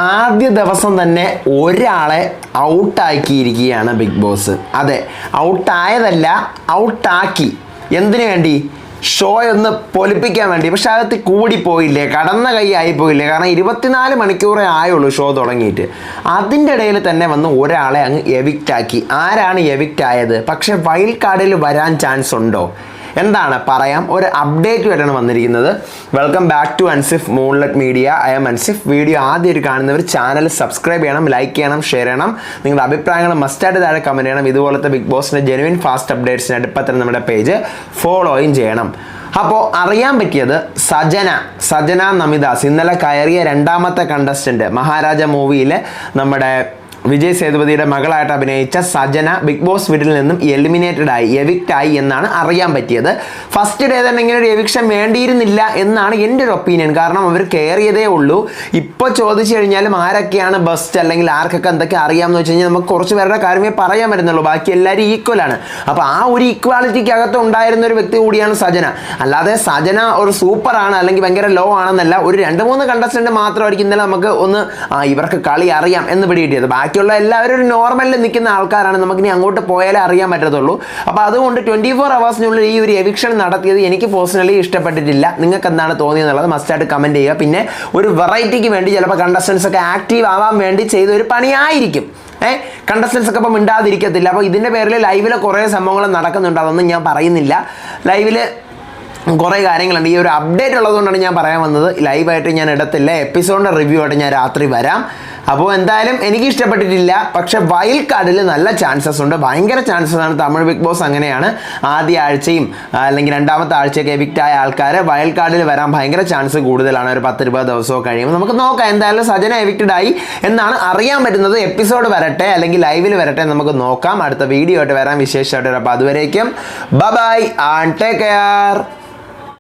ആദ്യ ദിവസം തന്നെ ഒരാളെ ഔട്ടാക്കിയിരിക്കുകയാണ് ബിഗ് ബോസ്. അതെ, ഔട്ടായതല്ല, ഔട്ടാക്കി. എന്തിനു വേണ്ടി? ഷോ ഒന്ന് പൊലിപ്പിക്കാൻ വേണ്ടി. പക്ഷെ അകത്ത് കൂടിപ്പോയില്ലേ, കടന്ന കൈ ആയിപ്പോയില്ലേ. കാരണം 24 മണിക്കൂറേ ആയുള്ളൂ ഷോ തുടങ്ങിയിട്ട്. അതിൻ്റെ ഇടയിൽ തന്നെ വന്ന് ഒരാളെ അങ്ങ് എവിക്റ്റാക്കി. ആരാണ് എവിക്റ്റ് ആയത്? പക്ഷെ വൈൽഡ് കാർഡിൽ വരാൻ ചാൻസ് ഉണ്ടോ? എന്താണ് പറയാം. ഒരു അപ്ഡേറ്റ് ആയിട്ടാണ് വന്നിരിക്കുന്നത്. Welcome back to Ansif Moonlet Media. I am Ansif. Video ആദ്യമായിട്ട് കാണുന്നവർ ചാനൽ സബ്സ്ക്രൈബ് ചെയ്യണം, ലൈക്ക് ചെയ്യണം, ഷെയർ ചെയ്യണം. നിങ്ങളുടെ അഭിപ്രായങ്ങൾ മസ്റ്റായിട്ട് താഴെ കമൻറ്റ് ചെയ്യണം. ഇതുപോലത്തെ ബിഗ് ബോസിൻ്റെ ജെനുവിൻ ഫാസ്റ്റ് അപ്ഡേറ്റ്സിന് ഇപ്പം തന്നെ നമ്മുടെ പേജ് ഫോളോയും ചെയ്യണം. അപ്പോൾ അറിയാൻ പറ്റിയത് സജന നമിദാസ് ഇന്നലെ കയറിയ രണ്ടാമത്തെ കണ്ടസ്റ്റൻറ്റ്, മഹാരാജ മൂവിയിൽ നമ്മുടെ വിജയ് സേതുപതിയുടെ മകളായിട്ട് അഭിനയിച്ച സജന ബിഗ് ബോസ് വീട്ടിൽ നിന്നും എവിക്റ്റായി എന്നാണ് അറിയാൻ പറ്റിയത്. ഫസ്റ്റ് ഡേ തന്നെ ഇങ്ങനെ ഒരു എവിക്ഷൻ വേണ്ടിയിരുന്നില്ല എന്നാണ് എൻ്റെ ഒരു ഒപ്പീനിയൻ. കാരണം അവർ കയറിയതേ ഉള്ളൂ. ഇപ്പോൾ ചോദിച്ചു കഴിഞ്ഞാലും ആരൊക്കെയാണ് ബെസ്റ്റ്, അല്ലെങ്കിൽ ആർക്കൊക്കെ എന്തൊക്കെ അറിയാമെന്ന് വെച്ച് കഴിഞ്ഞാൽ നമുക്ക് കുറച്ച് പേരുടെ കാര്യമേ പറയാൻ പറ്റുന്നുള്ളൂ. ബാക്കി എല്ലാവരും ഈക്വലാണ്. അപ്പോൾ ആ ഒരു ഈക്വാലിറ്റിക്കകത്ത് ഉണ്ടായിരുന്ന ഒരു വ്യക്തി കൂടിയാണ് സജന. അല്ലാതെ സജന ഒരു സൂപ്പറാണ് അല്ലെങ്കിൽ ഭയങ്കര ലോ ആണെന്നല്ല. ഒരു 2-3 കണ്ടസ്റ്റന്റ് മാത്രമായിരിക്കും ഇന്നലെ നമുക്ക് ഒന്ന് ഇവർക്ക് കളി അറിയാം എന്ന് പിടികിട്ടിയത്. ബാക്കിയുള്ള എല്ലാവരും ഒരു നോർമലിൽ നിൽക്കുന്ന ആൾക്കാരാണ്. നമുക്കിനി അങ്ങോട്ട് പോയാലേ അറിയാൻ പറ്റത്തുള്ളൂ. അപ്പോൾ അതുകൊണ്ട് 24 അവേഴ്സിനുള്ളിൽ ഈ ഒരു എവിക്ഷൻ നടത്തിയത് എനിക്ക് പേഴ്സണലി ഇഷ്ടപ്പെട്ടിട്ടില്ല. നിങ്ങൾക്ക് എന്താണ് തോന്നിയെന്നുള്ളത് മസ്റ്റായിട്ട് കമൻറ്റ് ചെയ്യുക. പിന്നെ ഒരു വെറൈറ്റിക്ക് വേണ്ടി ചിലപ്പോൾ കണ്ടസ്റ്റൻസ് ഒക്കെ ആക്റ്റീവ് ആവാൻ വേണ്ടി ചെയ്ത ഒരു പണിയായിരിക്കും. കണ്ടസ്റ്റൻസ് ഒക്കെ അപ്പം മിണ്ടാതിരിക്കത്തില്ല. അപ്പോൾ ഇതിൻ്റെ പേരിൽ ലൈവിൽ കുറേ സംഭവങ്ങൾ നടക്കുന്നുണ്ട്. അതൊന്നും ഞാൻ പറയുന്നില്ല. ലൈവിൽ കുറേ കാര്യങ്ങളുണ്ട്. ഈ ഒരു അപ്ഡേറ്റ് ഉള്ളതുകൊണ്ടാണ് ഞാൻ പറയാൻ വന്നത്. ലൈവായിട്ട് ഞാൻ ഇടത്തില്ല. എപ്പിസോഡിൻ്റെ റിവ്യൂ ആയിട്ട് ഞാൻ രാത്രി വരാം. അപ്പോൾ എന്തായാലും എനിക്ക് ഇഷ്ടപ്പെട്ടിട്ടില്ല. പക്ഷെ വൈൽഡ് കാർഡിൽ നല്ല ചാൻസസ് ഉണ്ട്, ഭയങ്കര ചാൻസസ് ആണ്. തമിഴ് ബിഗ് ബോസ് അങ്ങനെയാണ്. ആദ്യ ആഴ്ചയും അല്ലെങ്കിൽ രണ്ടാമത്തെ ആഴ്ചയൊക്കെ എവിക്റ്റ് ആയ ആൾക്കാർ വൈൽഡ് കാർഡിൽ വരാൻ ഭയങ്കര ചാൻസ് കൂടുതലാണ്. ഒരു 10-20 ദിവസമൊക്കെ കഴിയുമ്പോൾ നമുക്ക് നോക്കാം. എന്തായാലും സജന എവിക്റ്റഡ് ആയി എന്നാണ് അറിയാൻ പറ്റുന്നത്. എപ്പിസോഡ് വരട്ടെ അല്ലെങ്കിൽ ലൈവിൽ വരട്ടെ, നമുക്ക് നോക്കാം. അടുത്ത വീഡിയോ ആയിട്ട് വരാം വിശേഷമായിട്ട്. അപ്പോൾ അതുവരേക്കും ബൈ ആൻഡ് ടേക്ക് കെയർ.